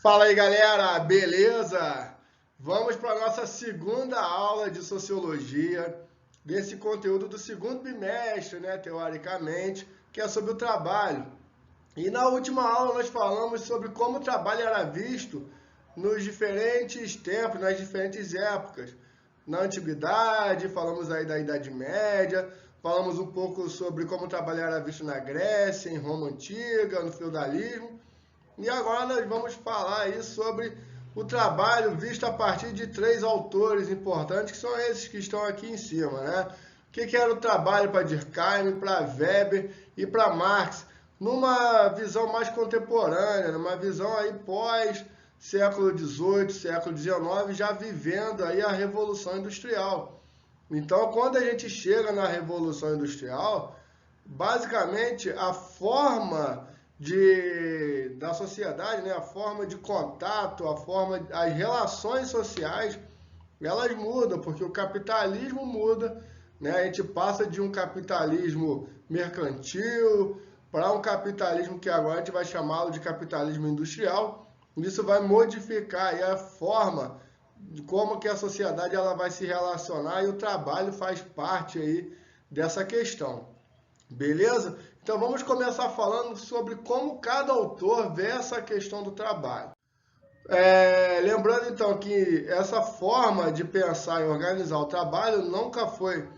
Fala aí, galera, beleza? Vamos para a nossa segunda aula de sociologia, desse conteúdo do segundo bimestre, né, teoricamente, que é sobre o trabalho. E na última aula nós falamos sobre como o trabalho era visto nos diferentes tempos, nas diferentes épocas. Na antiguidade, falamos aí da Idade Média, falamos um pouco sobre como o trabalho era visto na Grécia, em Roma Antiga, no feudalismo. E agora nós vamos falar aí sobre o trabalho visto a partir de três autores importantes, que são esses que estão aqui em cima, né? O que era o trabalho para Durkheim, para Weber e para Marx, numa visão mais contemporânea, numa visão aí pós século XVIII, século XIX, já vivendo aí a Revolução Industrial. Então, quando a gente chega na Revolução Industrial, basicamente a forma da sociedade, né, a forma de contato, as relações sociais, elas mudam, porque o capitalismo muda, né? A gente passa de um capitalismo mercantil para um capitalismo que agora a gente vai chamá-lo de capitalismo industrial. Isso vai modificar aí a forma de como que a sociedade ela vai se relacionar, e o trabalho faz parte aí dessa questão. Beleza? Então vamos começar falando sobre como cada autor vê essa questão do trabalho. Lembrando então que essa forma de pensar e organizar o trabalho nunca foi,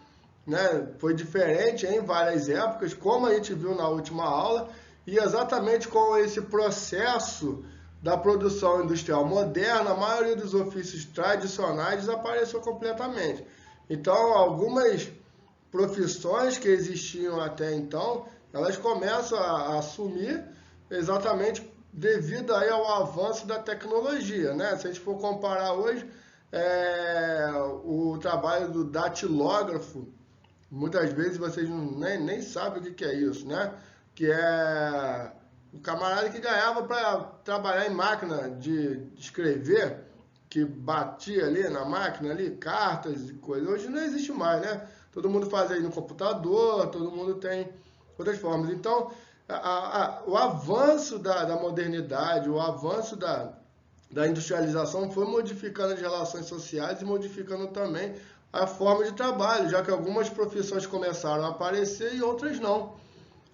né, foi diferente em várias épocas, como a gente viu na última aula, e exatamente com esse processo da produção industrial moderna, a maioria dos ofícios tradicionais desapareceu completamente. Então, algumas profissões que existiam até então, elas começam a sumir exatamente devido aí ao avanço da tecnologia, né? Se a gente for comparar hoje, o trabalho do datilógrafo, muitas vezes vocês nem sabem o que é isso, né? Que é o camarada que ganhava para trabalhar em máquina de escrever, que batia ali na máquina, ali, cartas e coisas. Hoje não existe mais, né? Todo mundo faz aí no computador, todo mundo tem outras formas. Então, o avanço da modernidade, o avanço da industrialização foi modificando as relações sociais e modificando também a forma de trabalho, já que algumas profissões começaram a aparecer e outras não.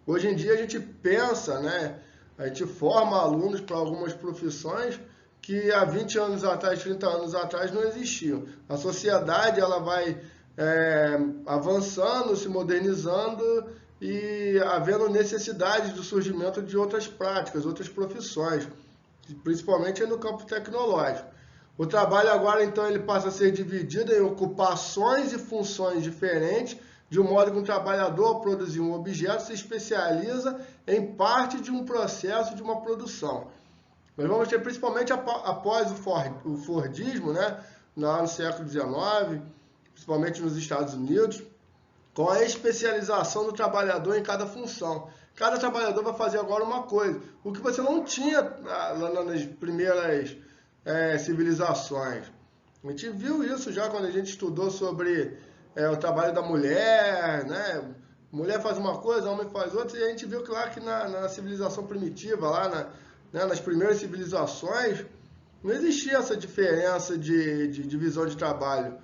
Hoje em dia a gente pensa, né? A gente forma alunos para algumas profissões que há 20 anos atrás, 30 anos atrás não existiam. A sociedade ela vai avançando, se modernizando e havendo necessidade do surgimento de outras práticas, outras profissões, principalmente no campo tecnológico. O trabalho agora, então, ele passa a ser dividido em ocupações e funções diferentes, de um modo que um trabalhador, ao produzir um objeto, se especializa em parte de um processo de uma produção. Nós vamos ter, principalmente após o Fordismo, né, no século XIX, principalmente nos Estados Unidos, com a especialização do trabalhador em cada função. Cada trabalhador vai fazer agora uma coisa, o que você não tinha lá nas primeiras civilizações. A gente viu isso já quando a gente estudou sobre o trabalho da mulher, né? Mulher faz uma coisa, homem faz outra, e a gente viu que lá que na civilização primitiva, lá nas primeiras civilizações, não existia essa diferença de divisão de trabalho.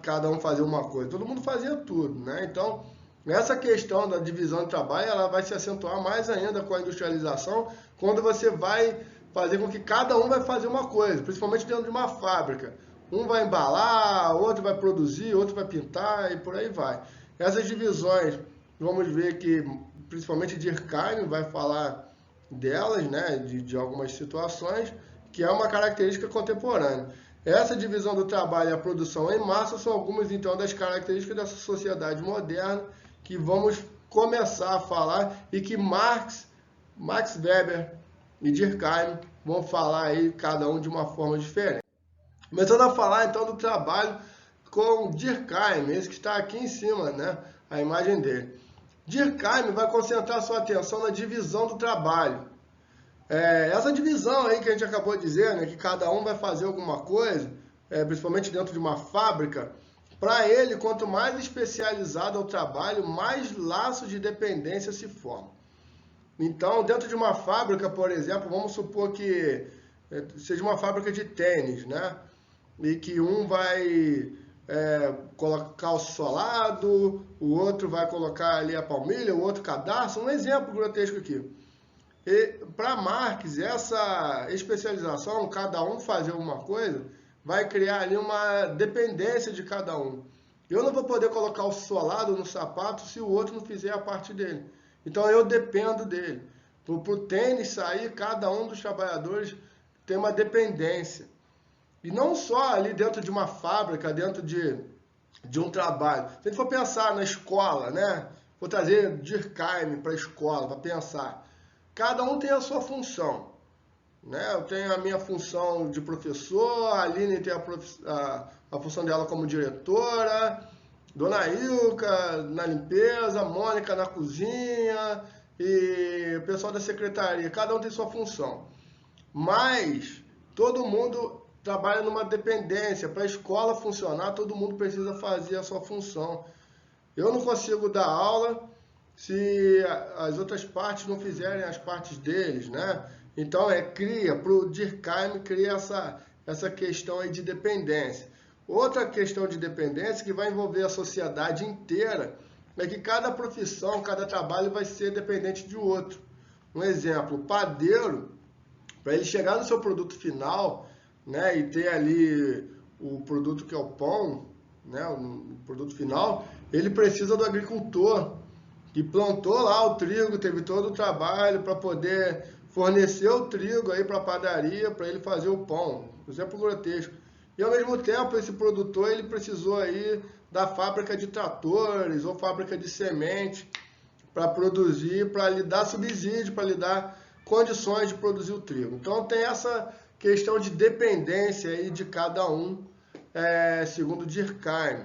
Cada um fazia uma coisa, todo mundo fazia tudo, né? Então, essa questão da divisão de trabalho, ela vai se acentuar mais ainda com a industrialização, quando você vai fazer com que cada um vai fazer uma coisa, principalmente dentro de uma fábrica. Um vai embalar, outro vai produzir, outro vai pintar e por aí vai. Essas divisões, vamos ver que, principalmente Durkheim vai falar delas, né, de algumas situações, que é uma característica contemporânea. Essa divisão do trabalho e a produção em massa são algumas, então, das características dessa sociedade moderna que vamos começar a falar e que Max Weber e Durkheim vão falar aí, cada um de uma forma diferente. Começando a falar, então, do trabalho com Durkheim, esse que está aqui em cima, né, a imagem dele. Durkheim vai concentrar sua atenção na divisão do trabalho. Essa divisão aí que a gente acabou de dizer, né, que cada um vai fazer alguma coisa, principalmente dentro de uma fábrica, para ele, quanto mais especializado é o trabalho, mais laços de dependência se formam. Então, dentro de uma fábrica, por exemplo, vamos supor que seja uma fábrica de tênis, né? E que um vai colocar o solado, o outro vai colocar ali a palmilha, o outro cadarço, um exemplo grotesco aqui. E para Marx, essa especialização, cada um fazer uma coisa, vai criar ali uma dependência de cada um. Eu não vou poder colocar o solado no sapato se o outro não fizer a parte dele. Então eu dependo dele. Para o tênis sair, cada um dos trabalhadores tem uma dependência. E não só ali dentro de uma fábrica, dentro de um trabalho. Se a gente for pensar na escola, né? Vou trazer Durkheim para a escola, para pensar. Cada um tem a sua função. Né? Eu tenho a minha função de professor, a Aline tem a função dela como diretora, Dona Ilka na limpeza, Mônica na cozinha e o pessoal da secretaria. Cada um tem sua função. Mas todo mundo trabalha numa dependência. Para a escola funcionar, todo mundo precisa fazer a sua função. Eu não consigo dar aula se as outras partes não fizerem as partes deles, né? Então, para o Durkheim, cria essa questão aí de dependência. Outra questão de dependência que vai envolver a sociedade inteira é que cada profissão, cada trabalho vai ser dependente de outro. Um exemplo, o padeiro, para ele chegar no seu produto final, né, e ter ali o produto que é o pão, né, o produto final, ele precisa do agricultor, que plantou lá o trigo, teve todo o trabalho para poder fornecer o trigo aí para a padaria, para ele fazer o pão. Exemplo grotesco. E ao mesmo tempo, esse produtor ele precisou aí da fábrica de tratores ou fábrica de semente para produzir, para lhe dar subsídio, para lhe dar condições de produzir o trigo. Então tem essa questão de dependência aí de cada um, segundo Durkheim.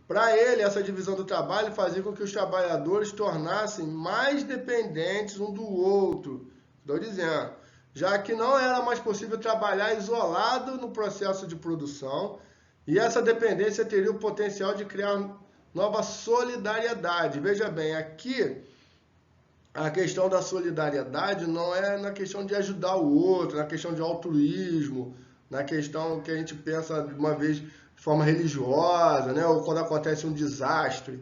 Para ele, essa divisão do trabalho fazia com que os trabalhadores tornassem mais dependentes um do outro. Estou dizendo, já que não era mais possível trabalhar isolado no processo de produção, e essa dependência teria o potencial de criar nova solidariedade. Veja bem, aqui a questão da solidariedade não é na questão de ajudar o outro, na questão de altruísmo, na questão que a gente pensa de uma vez de forma religiosa, né? Ou quando acontece um desastre,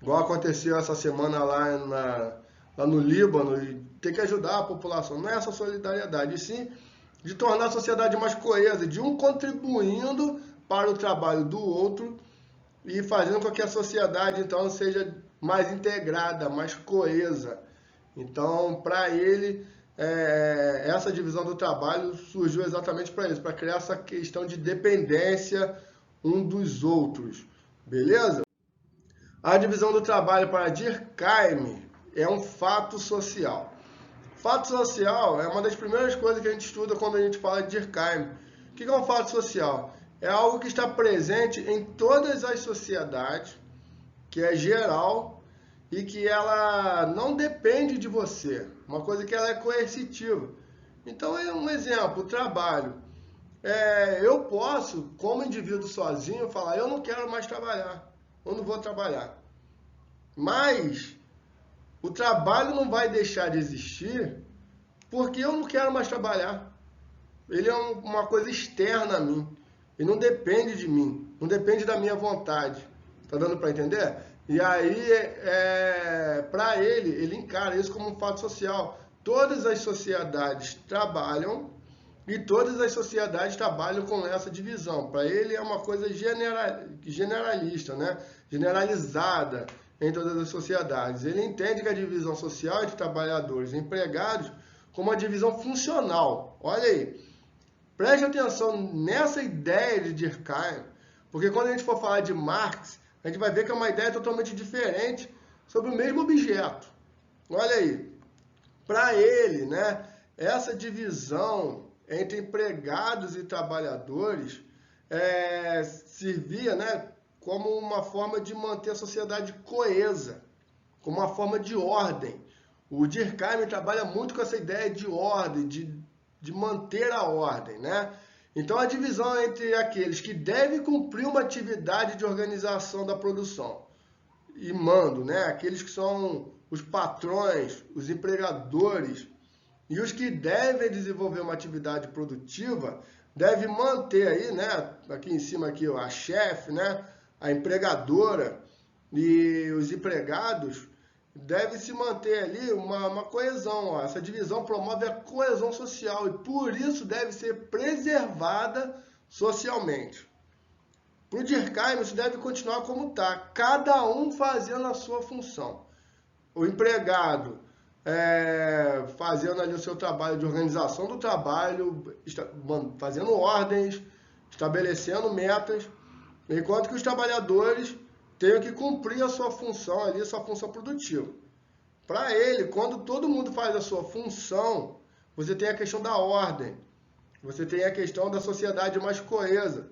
igual aconteceu essa semana lá no Líbano, e ter que ajudar a população. Não é essa solidariedade, e sim de tornar a sociedade mais coesa, de um contribuindo para o trabalho do outro e fazendo com que a sociedade, então, seja mais integrada, mais coesa. Então, para ele, essa divisão do trabalho surgiu exatamente para isso, para criar essa questão de dependência um dos outros. Beleza? A divisão do trabalho para Durkheim é um fato social. Fato social é uma das primeiras coisas que a gente estuda quando a gente fala de Durkheim. O que é um fato social? É algo que está presente em todas as sociedades, que é geral e que ela não depende de você. Uma coisa que ela é coercitiva. Então, é um exemplo, o trabalho. Eu posso, como indivíduo sozinho, falar, eu não quero mais trabalhar, eu não vou trabalhar. Mas o trabalho não vai deixar de existir porque eu não quero mais trabalhar. Ele é uma coisa externa a mim. Ele não depende de mim, não depende da minha vontade. Tá dando para entender? E aí, para ele encara isso como um fato social. Todas as sociedades trabalham e todas as sociedades trabalham com essa divisão. Para ele é uma coisa generalista, né? Generalizada em todas as sociedades. Ele entende que a divisão social entre trabalhadores e empregados como uma divisão funcional. Olha aí, preste atenção nessa ideia de Durkheim, porque quando a gente for falar de Marx, a gente vai ver que é uma ideia totalmente diferente sobre o mesmo objeto. Olha aí, para ele, né, essa divisão entre empregados e trabalhadores servia, né, como uma forma de manter a sociedade coesa, como uma forma de ordem. O Durkheim trabalha muito com essa ideia de ordem, de manter a ordem, né? Então, a divisão entre aqueles que devem cumprir uma atividade de organização da produção e mando, né? Aqueles que são os patrões, os empregadores, E os que devem desenvolver uma atividade produtiva devem manter aí, né, aqui em cima aqui, ó, a chefe, né, a empregadora e os empregados devem se manter ali uma coesão. Ó. Essa divisão promove a coesão social e por isso deve ser preservada socialmente. Para o Durkheim, isso deve continuar como está, cada um fazendo a sua função. O empregado fazendo ali o seu trabalho de organização do trabalho, fazendo ordens, estabelecendo metas, enquanto que os trabalhadores têm que cumprir a sua função ali, a sua função produtiva. Para ele, quando todo mundo faz a sua função, você tem a questão da ordem, você tem a questão da sociedade mais coesa.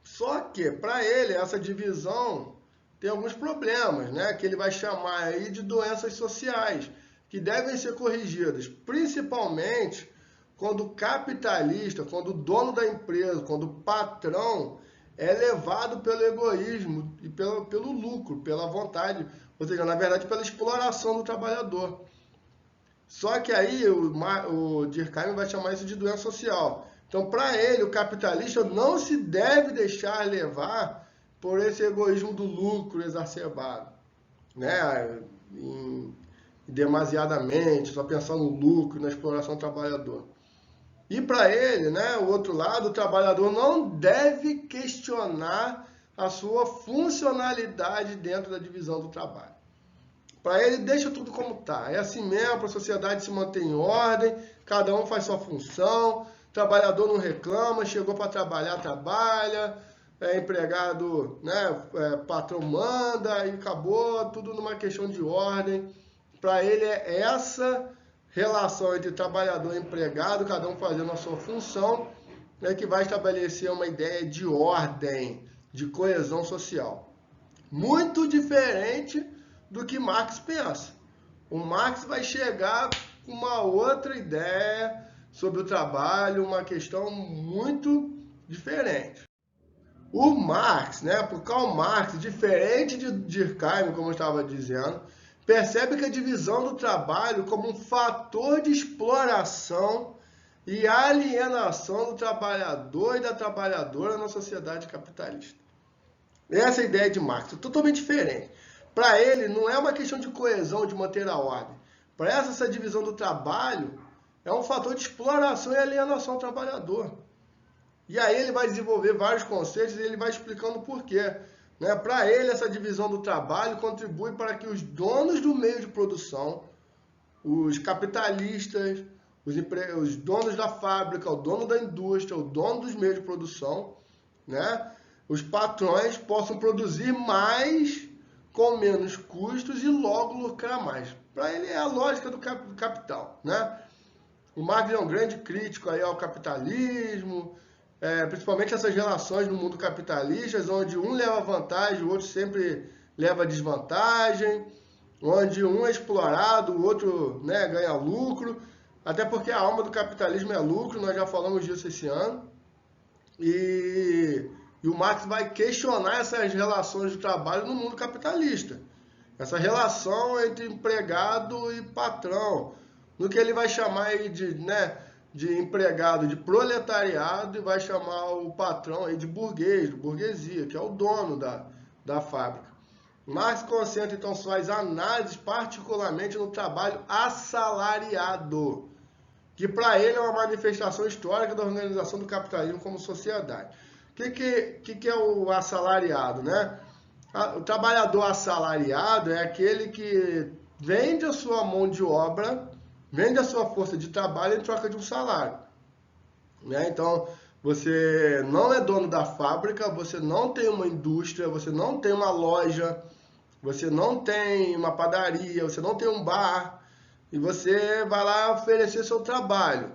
Só que, para ele, essa divisão tem alguns problemas, né? Que ele vai chamar aí de doenças sociais, que devem ser corrigidas, principalmente quando o capitalista, quando o dono da empresa, quando o patrão é levado pelo egoísmo e pelo lucro, pela vontade, ou seja, na verdade, pela exploração do trabalhador. Só que aí o Durkheim vai chamar isso de doença social. Então, para ele, o capitalista não se deve deixar levar por esse egoísmo do lucro exacerbado, né? Demasiadamente, só pensando no lucro, na exploração do trabalhador. E para ele, né, o outro lado, o trabalhador não deve questionar a sua funcionalidade dentro da divisão do trabalho. Para ele, deixa tudo como está. É assim mesmo, para a sociedade se manter em ordem, cada um faz sua função, o trabalhador não reclama, chegou para trabalhar, trabalha, empregado, né, patrão manda e acabou, tudo numa questão de ordem. Para ele é essa relação entre trabalhador e empregado, cada um fazendo a sua função, né, que vai estabelecer uma ideia de ordem, de coesão social. Muito diferente do que Marx pensa. O Marx vai chegar com uma outra ideia sobre o trabalho, uma questão muito diferente. O Marx, né, por Karl Marx, diferente de Durkheim, como eu estava dizendo, percebe que a divisão do trabalho como um fator de exploração e alienação do trabalhador e da trabalhadora na sociedade capitalista. Essa é a ideia de Marx, é totalmente diferente. Para ele, não é uma questão de coesão, de manter a ordem. Para essa divisão do trabalho é um fator de exploração e alienação do trabalhador. E aí ele vai desenvolver vários conceitos e ele vai explicando por quê. Né? Para ele, essa divisão do trabalho contribui para que os donos do meio de produção, os capitalistas, os donos da fábrica, o dono da indústria, o dono dos meios de produção, né? Os patrões possam produzir mais com menos custos e logo lucrar mais. Para ele é a lógica do capital. Né? O Marx é um grande crítico aí ao capitalismo, principalmente essas relações no mundo capitalista, onde um leva vantagem, o outro sempre leva desvantagem, onde um é explorado, o outro, né, ganha lucro, até porque a alma do capitalismo é lucro, nós já falamos disso esse ano, e o Marx vai questionar essas relações de trabalho no mundo capitalista, essa relação entre empregado e patrão, no que ele vai chamar aí de empregado de proletariado e vai chamar o patrão aí de burguês, de burguesia, que é o dono da fábrica. Marx concentra então suas análises particularmente no trabalho assalariado, que para ele é uma manifestação histórica da organização do capitalismo como sociedade. O que é o assalariado, né? O trabalhador assalariado é aquele que vende a sua mão de obra, vende a sua força de trabalho em troca de um salário. Né? Então, você não é dono da fábrica, você não tem uma indústria, você não tem uma loja, você não tem uma padaria, você não tem um bar, e você vai lá oferecer seu trabalho.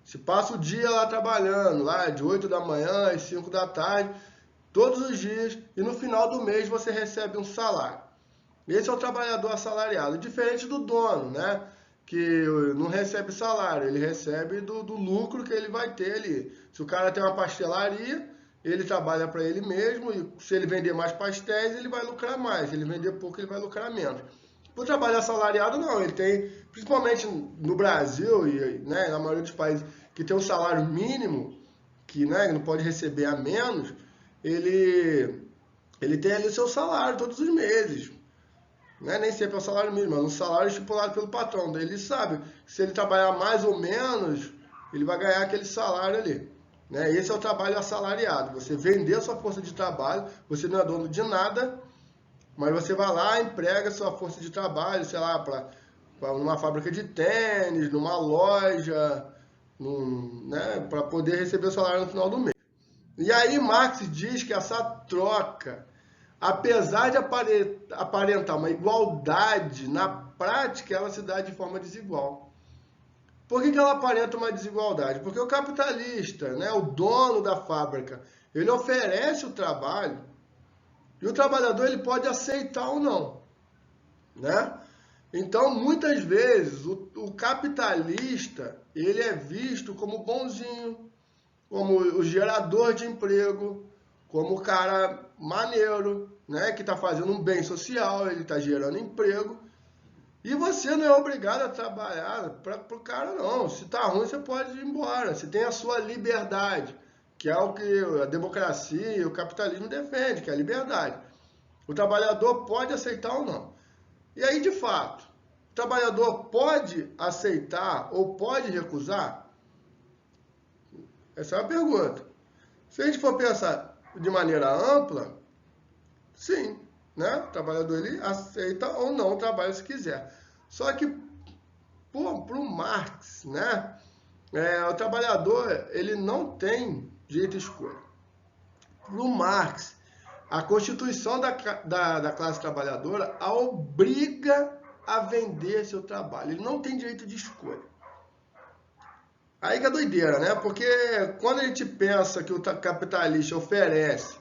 Você passa o dia lá trabalhando, lá de 8 da manhã às 5 da tarde, todos os dias, e no final do mês você recebe um salário. Esse é o trabalhador assalariado, diferente do dono, né? Que não recebe salário, ele recebe do lucro que ele vai ter ali. Se o cara tem uma pastelaria, ele trabalha para ele mesmo, e se ele vender mais pastéis, ele vai lucrar mais. Se ele vender pouco, ele vai lucrar menos. O trabalho assalariado não, ele tem, principalmente no Brasil e, né, na maioria dos países que tem um salário mínimo, que, né, não pode receber a menos, ele, ele tem ali o seu salário todos os meses. Né? Nem sempre é o salário mínimo, mas um salário estipulado pelo patrão. Daí ele sabe que se ele trabalhar mais ou menos, ele vai ganhar aquele salário ali. Né? Esse é o trabalho assalariado. Você vender a sua força de trabalho, você não é dono de nada, mas você vai lá e emprega a sua força de trabalho, sei lá, numa fábrica de tênis, numa loja, né, para poder receber o salário no final do mês. E aí Marx diz que essa troca, apesar de aparentar uma igualdade, na prática ela se dá de forma desigual. Por que ela aparenta uma desigualdade? Porque o capitalista, né, o dono da fábrica, ele oferece o trabalho e o trabalhador ele pode aceitar ou não. Né? Então, muitas vezes, o capitalista ele é visto como bonzinho, como o gerador de emprego, como o cara maneiro, né, que está fazendo um bem social, ele está gerando emprego. E você não é obrigado a trabalhar para o cara, não. Se está ruim, você pode ir embora. Você tem a sua liberdade, que é o que a democracia e o capitalismo defende, que é a liberdade. O trabalhador pode aceitar ou não. E aí, de fato, o trabalhador pode aceitar ou pode recusar? Essa é a pergunta. Se a gente for pensar de maneira ampla, sim, né? O trabalhador ele aceita ou não o trabalho se quiser. Só que, para o Marx, né? O trabalhador ele não tem direito de escolha. Para o Marx, a constituição da classe trabalhadora a obriga a vender seu trabalho. Ele não tem direito de escolha. Aí que é doideira, né? Porque quando a gente pensa que o capitalista oferece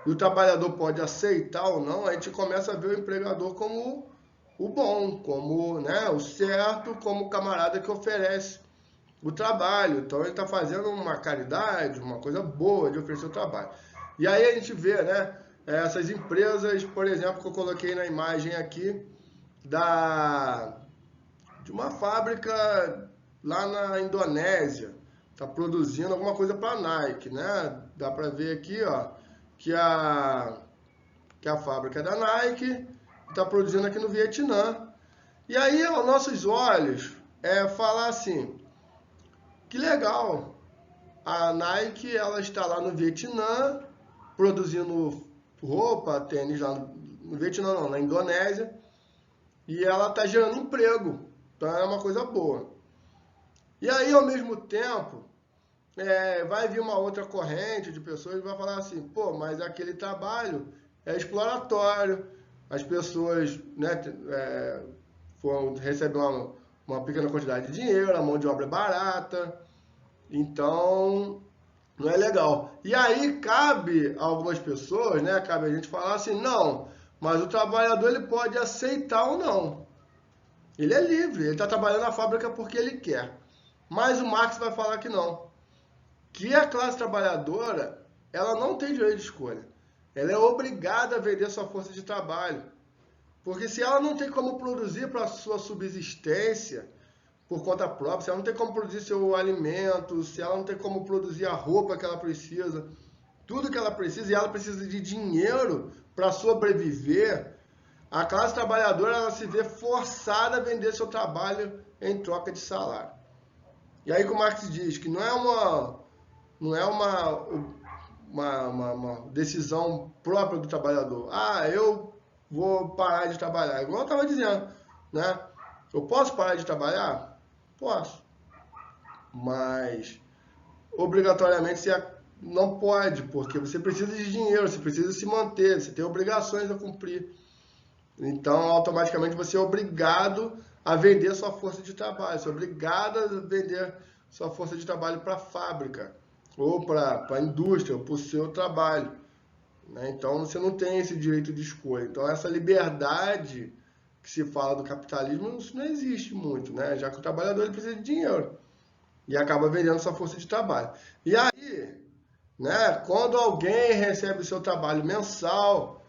e o trabalhador pode aceitar ou não, a gente começa a ver o empregador como o bom, como, né, o certo, como o camarada que oferece o trabalho. Então ele está fazendo uma caridade, uma coisa boa de oferecer o trabalho. E aí a gente vê, né, essas empresas, por exemplo, que eu coloquei na imagem aqui, de uma fábrica lá na Indonésia, está produzindo alguma coisa para a Nike, né? Dá para ver aqui, ó, que a fábrica é da Nike, está produzindo aqui no Vietnã. E aí, aos nossos olhos, falar assim, que legal, a Nike ela está lá no Vietnã, produzindo roupa, tênis lá no Vietnã, não, na Indonésia, e ela está gerando emprego, então é uma coisa boa. E aí, ao mesmo tempo, vai vir uma outra corrente de pessoas que vai falar assim, pô, mas aquele trabalho é exploratório, as pessoas, né, recebem uma pequena quantidade de dinheiro, a mão de obra é barata, então não é legal. E aí cabe a algumas pessoas, né, cabe a gente falar assim, não, mas o trabalhador ele pode aceitar ou não. Ele é livre, ele está trabalhando na fábrica porque ele quer. Mas o Marx vai falar que não. Que a classe trabalhadora, ela não tem direito de escolha. Ela é obrigada a vender sua força de trabalho. Porque se ela não tem como produzir para a sua subsistência por conta própria, se ela não tem como produzir seu alimento, se ela não tem como produzir a roupa que ela precisa, tudo que ela precisa, e ela precisa de dinheiro para sobreviver, a classe trabalhadora ela se vê forçada a vender seu trabalho em troca de salário. E aí que o Marx diz que não é uma decisão própria do trabalhador. Ah, eu vou parar de trabalhar. Igual eu estava dizendo, né? Eu posso parar de trabalhar? Posso. Mas, obrigatoriamente, você não pode, porque você precisa de dinheiro, você precisa se manter, você tem obrigações a cumprir. Então, automaticamente, você é obrigado a vender sua força de trabalho, você é obrigado a vender sua força de trabalho para a fábrica, ou para a indústria, ou para o seu trabalho. Né? Então, você não tem esse direito de escolha. Então, essa liberdade que se fala do capitalismo, isso não existe muito, né? Já que o trabalhador ele precisa de dinheiro e acaba vendendo sua força de trabalho. E aí, né, quando alguém recebe o seu trabalho mensal,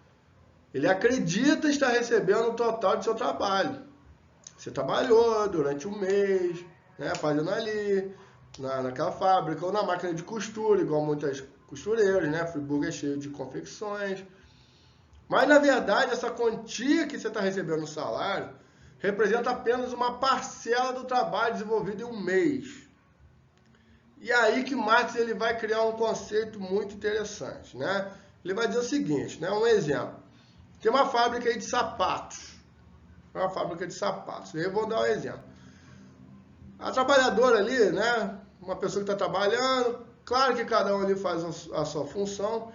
ele acredita estar recebendo o total de seu trabalho. Você trabalhou durante um mês, né, fazendo ali, naquela fábrica, ou na máquina de costura, igual muitas costureiras, né? Friburgo é cheio de confecções. Mas, na verdade, essa quantia que você está recebendo no salário representa apenas uma parcela do trabalho desenvolvido em um mês. E aí que Marx ele vai criar um conceito muito interessante, né? Ele vai dizer o seguinte, né? Um exemplo. Tem uma fábrica aí de sapatos. Uma fábrica de sapatos. Eu vou dar um exemplo. A trabalhadora ali, né? Uma pessoa que está trabalhando, claro que cada um ali faz a sua função,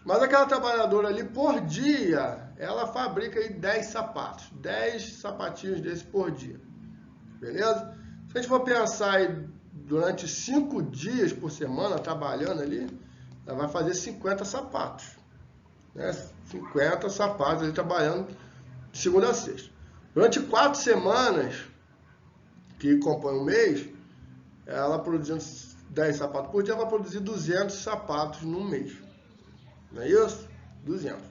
mas aquela trabalhadora ali, por dia, ela fabrica aí 10 sapatos. 10 sapatinhos desses por dia. Beleza? Se a gente for pensar aí, durante 5 dias por semana, trabalhando ali, ela vai fazer 50 sapatos. Né? 50 sapatos ali trabalhando de segunda a sexta. Durante 4 semanas, que compõem um mês, ela produzindo 10 sapatos por dia, ela vai produzir 200 sapatos no mês. Não é isso? 200.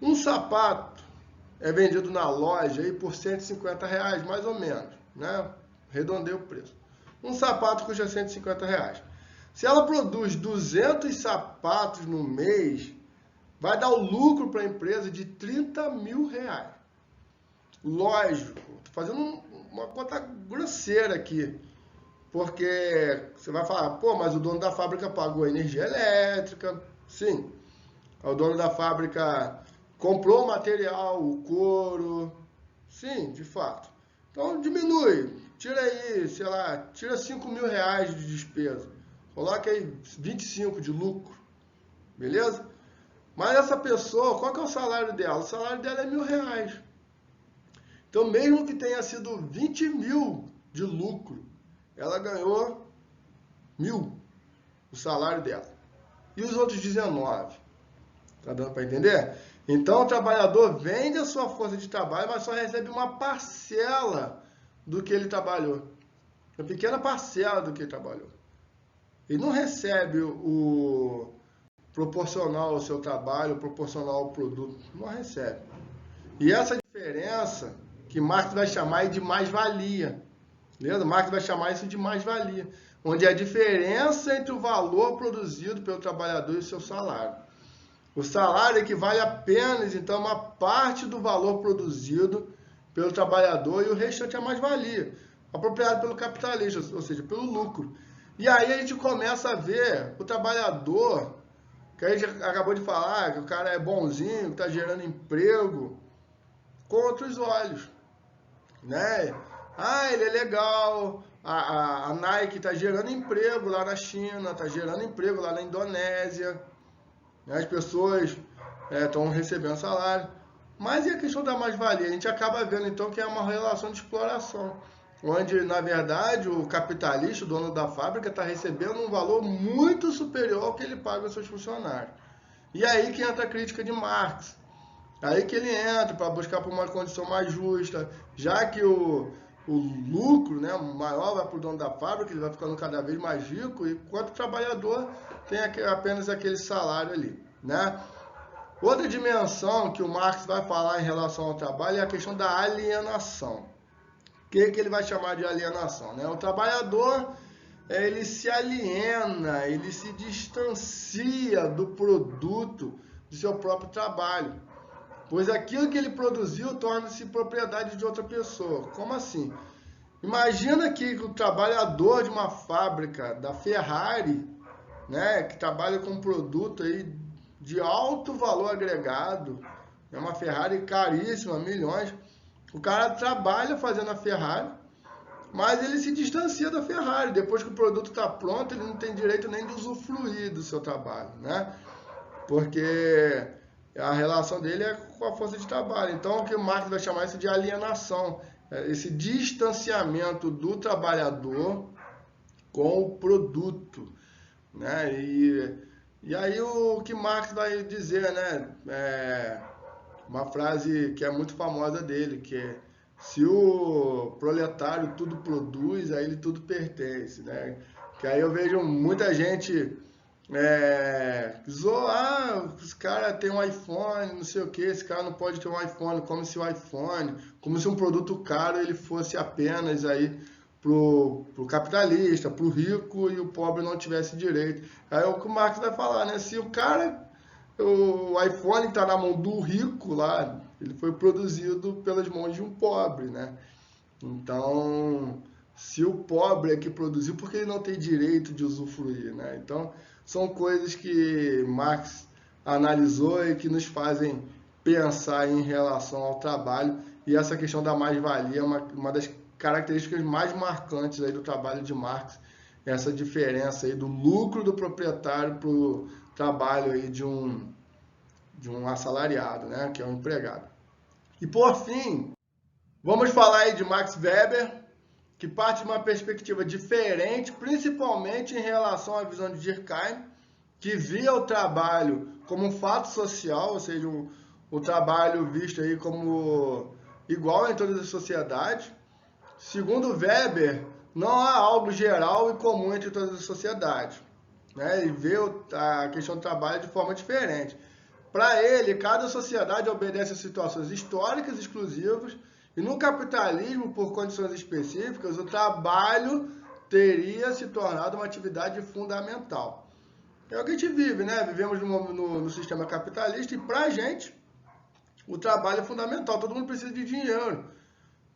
Um sapato é vendido na loja aí por R$150, mais ou menos, né? Redondei o preço. Um sapato custa R$150. Se ela produz 200 sapatos no mês, vai dar o lucro para a empresa de R$30 mil. Lógico, estou fazendo uma conta grosseira aqui, porque você vai falar, pô, mas o dono da fábrica pagou energia elétrica. Sim, o dono da fábrica comprou o material, o couro. Sim, de fato. Então diminui, tira aí, sei lá, tira R$5 mil de despesa. Coloca aí 25 de lucro, beleza? Mas essa pessoa, qual que é o salário dela? O salário dela é R$1.000. Então, mesmo que tenha sido 20 mil de lucro, ela ganhou 1.000, o salário dela. E os outros 19? Tá dando para entender? Então, o trabalhador vende a sua força de trabalho, mas só recebe uma parcela do que ele trabalhou. Uma pequena parcela do que ele trabalhou. Ele não recebe o proporcional ao seu trabalho, proporcional ao produto. Não recebe. E essa diferença que Marx vai chamar de mais-valia. Beleza? Marx vai chamar isso de mais-valia. Onde é a diferença entre o valor produzido pelo trabalhador e o seu salário. O salário equivale apenas, então, a uma parte do valor produzido pelo trabalhador e o restante é mais-valia, apropriado pelo capitalista, ou seja, pelo lucro. E aí a gente começa a ver o trabalhador, que a gente acabou de falar, que o cara é bonzinho, que está gerando emprego, com outros olhos, né? Ah, ele é legal, a Nike está gerando emprego lá na China, está gerando emprego lá na Indonésia, as pessoas estão recebendo salário. Mas e a questão da mais-valia? A gente acaba vendo, então, que é uma relação de exploração, onde, na verdade, o capitalista, o dono da fábrica, está recebendo um valor muito superior ao que ele paga aos seus funcionários. E aí que entra a crítica de Marx. Aí que ele entra para buscar por uma condição mais justa, já que o lucro, né, maior vai para o dono da fábrica, ele vai ficando cada vez mais rico, enquanto o trabalhador tem apenas aquele salário ali, né? Outra dimensão que o Marx vai falar em relação ao trabalho é a questão da alienação. O que ele vai chamar de alienação, né? O trabalhador, ele se aliena, ele se distancia do produto de seu próprio trabalho, pois aquilo que ele produziu torna-se propriedade de outra pessoa. Como assim? Imagina que o trabalhador de uma fábrica da Ferrari, né, que trabalha com um produto aí de alto valor agregado, é uma Ferrari caríssima, milhões, o cara trabalha fazendo a Ferrari, mas ele se distancia da Ferrari. Depois que o produto está pronto, ele não tem direito nem de usufruir do seu trabalho, né? Porque a relação dele é com a força de trabalho. Então, o que o Marx vai chamar isso de alienação, esse distanciamento do trabalhador com o produto, né? E aí o que Marx vai dizer, né? Uma frase que é muito famosa dele, que é: se o proletário tudo produz, a ele tudo pertence, né? Que aí eu vejo muita gente zoar, esse cara tem um iPhone, não sei o que, esse cara não pode ter um iPhone, como se o iPhone, como se um produto caro ele fosse apenas aí pro capitalista, pro rico e o pobre não tivesse direito. Aí é o que o Marx vai falar, né? Se o iPhone está na mão do rico lá, ele foi produzido pelas mãos de um pobre, né? Então, se o pobre é que produziu, por que ele não tem direito de usufruir, né? Então, são coisas que Marx analisou e que nos fazem pensar em relação ao trabalho. E essa questão da mais-valia é uma das características mais marcantes aí do trabalho de Marx, essa diferença aí do lucro do proprietário para o trabalho aí de um assalariado, né? Que é um empregado. E por fim, vamos falar aí de Max Weber, que parte de uma perspectiva diferente, principalmente em relação à visão de Durkheim, que via o trabalho como um fato social, ou seja, o trabalho visto aí como igual em todas as sociedades. Segundo Weber, não há algo geral e comum entre todas as sociedades, né? Ele vê a questão do trabalho de forma diferente. Para ele, cada sociedade obedece a situações históricas exclusivas e no capitalismo, por condições específicas, o trabalho teria se tornado uma atividade fundamental. É o que a gente vive, né? Vivemos no sistema capitalista e para a gente o trabalho é fundamental. Todo mundo precisa de dinheiro,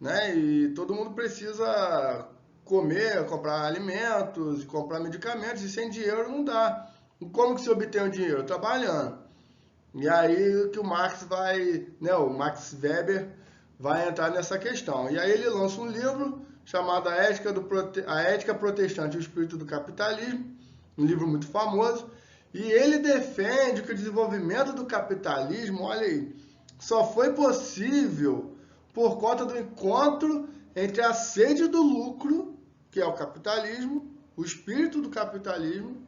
né? E todo mundo precisa comer, comprar alimentos, comprar medicamentos e sem dinheiro não dá. E como que se obtém o dinheiro? Trabalhando. E aí que o Marx vai, né, o Max Weber vai entrar nessa questão. E aí ele lança um livro chamado A Ética Protestante e o Espírito do Capitalismo, um livro muito famoso, e ele defende que o desenvolvimento do capitalismo, olha aí, só foi possível por conta do encontro entre a sede do lucro, que é o capitalismo, o espírito do capitalismo,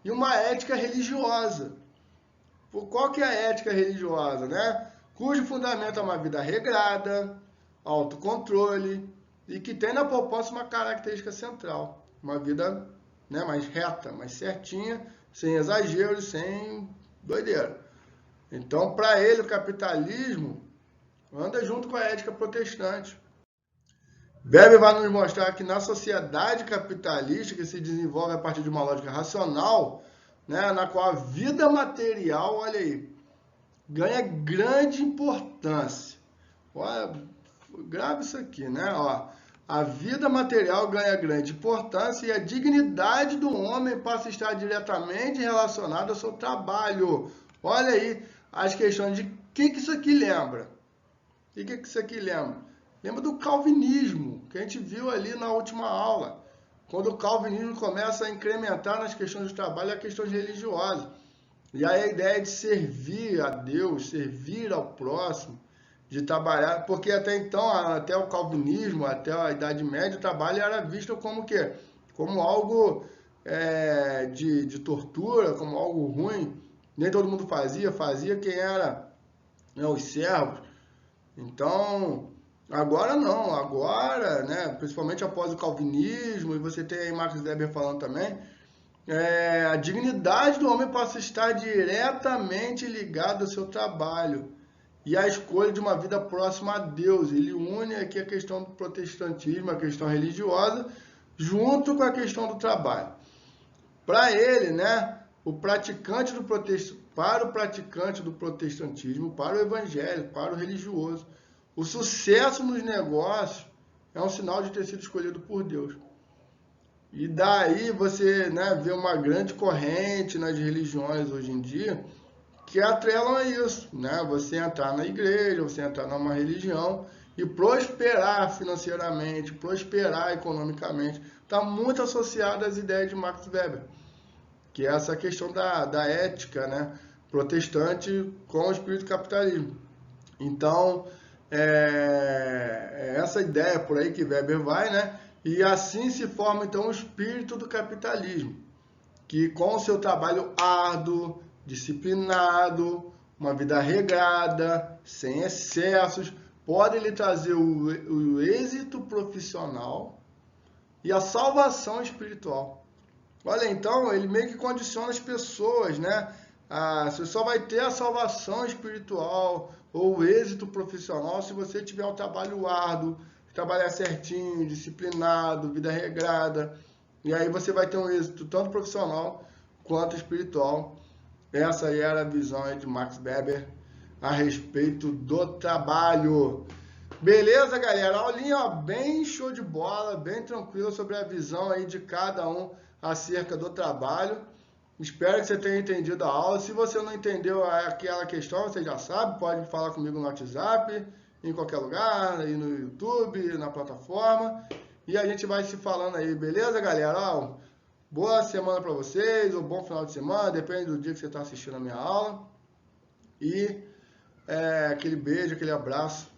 e uma ética religiosa. Qual que é a ética religiosa, né? Cujo fundamento é uma vida regrada, autocontrole e que tem na proposta uma característica central, uma vida, né, mais reta, mais certinha, sem exageros, sem doideira. Então, para ele, o capitalismo anda junto com a ética protestante. Weber vai nos mostrar que na sociedade capitalista, que se desenvolve a partir de uma lógica racional, né, na qual a vida material, olha aí, ganha grande importância. Olha, grave isso aqui, né? Ó, a vida material ganha grande importância e a dignidade do homem passa a estar diretamente relacionada ao seu trabalho. Olha aí as questões de que isso aqui lembra. O que isso aqui lembra? Lembra do calvinismo, que a gente viu ali na última aula. Quando o calvinismo começa a incrementar nas questões do trabalho as questões religiosas. E aí a ideia de servir a Deus, servir ao próximo, de trabalhar, porque até então, até o calvinismo, até a Idade Média, o trabalho era visto como o quê? Como algo de tortura, como algo ruim. Nem todo mundo fazia quem era, né, os servos. Então, agora não, agora, né, principalmente após o calvinismo, e você tem aí Max Weber falando também, a dignidade do homem passa a estar diretamente ligada ao seu trabalho e à escolha de uma vida próxima a Deus. Ele une aqui a questão do protestantismo, a questão religiosa, junto com a questão do trabalho. Para ele, né, para o praticante do protestantismo, para o evangélico, para o religioso, o sucesso nos negócios é um sinal de ter sido escolhido por Deus. E daí você, né, vê uma grande corrente nas religiões hoje em dia que atrelam a isso, né? Você entrar na igreja, você entrar numa religião e prosperar financeiramente, prosperar economicamente, está muito associado às ideias de Max Weber, que é essa questão da ética, né, protestante com o espírito do capitalismo. Então, essa ideia por aí que Weber vai, né? E assim se forma, então, o espírito do capitalismo, que com o seu trabalho árduo, disciplinado, uma vida regrada, sem excessos, pode lhe trazer o êxito profissional e a salvação espiritual. Olha, então, ele meio que condiciona as pessoas, né? Você só vai ter a salvação espiritual ou o êxito profissional se você tiver um trabalho árduo, trabalhar certinho, disciplinado, vida regrada. E aí você vai ter um êxito tanto profissional quanto espiritual. Essa aí era a visão aí de Max Weber a respeito do trabalho. Beleza, galera? Aulinha ó, bem show de bola, bem tranquila sobre a visão aí de cada um acerca do trabalho. Espero que você tenha entendido a aula. Se você não entendeu aquela questão, você já sabe, pode falar comigo no WhatsApp, em qualquer lugar, aí no YouTube, na plataforma. E a gente vai se falando aí, beleza, galera? Ó, boa semana para vocês, ou bom final de semana, depende do dia que você está assistindo a minha aula. E aquele beijo, aquele abraço,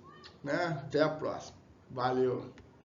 né? Até a próxima. Valeu!